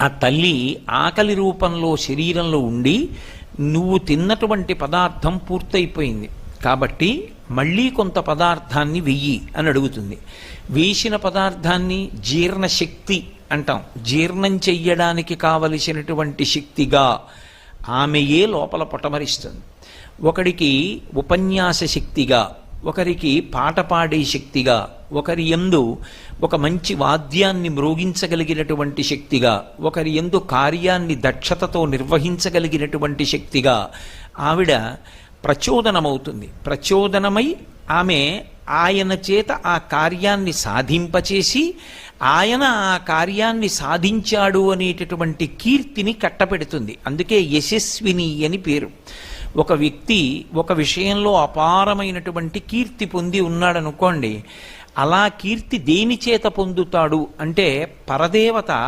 ఆ తల్లి ఆకలి రూపంలో శరీరంలో ఉండి నువ్వు తిన్నటువంటి పదార్థం పూర్తయిపోయింది కాబట్టి మళ్ళీ కొంత పదార్థాన్ని వెయ్యి అని అడుగుతుంది. వేసిన పదార్థాన్ని జీర్ణశక్తి అంటాం. జీర్ణం చెయ్యడానికి కావలసినటువంటి శక్తిగా ఆమెయే లోపల పొటమరిస్తుంది. ఒకడికి ఉపన్యాస శక్తిగా, ఒకరికి పాట పాడే శక్తిగా, ఒకరి యందు ఒక మంచి వాద్యాన్ని మ్రోగించగలిగినటువంటి శక్తిగా, ఒకరి యందు కార్యాన్ని దక్షతతో నిర్వహించగలిగినటువంటి శక్తిగా ఆవిడ ప్రచోదనమవుతుంది. ప్రచోదనమై ఆమె ఆయన చేత ఆ కార్యాన్ని సాధింపచేసి ఆయన ఆ కార్యాన్ని సాధించాడు అనేటటువంటి కీర్తిని కట్టపెడుతుంది. అందుకే యశస్విని అని పేరు. ఒక వ్యక్తి ఒక విషయంలో అపారమైనటువంటి కీర్తి పొంది ఉన్నాడనుకోండి, అలా కీర్తి దేని చేత పొందుతాడు అంటే పరదేవత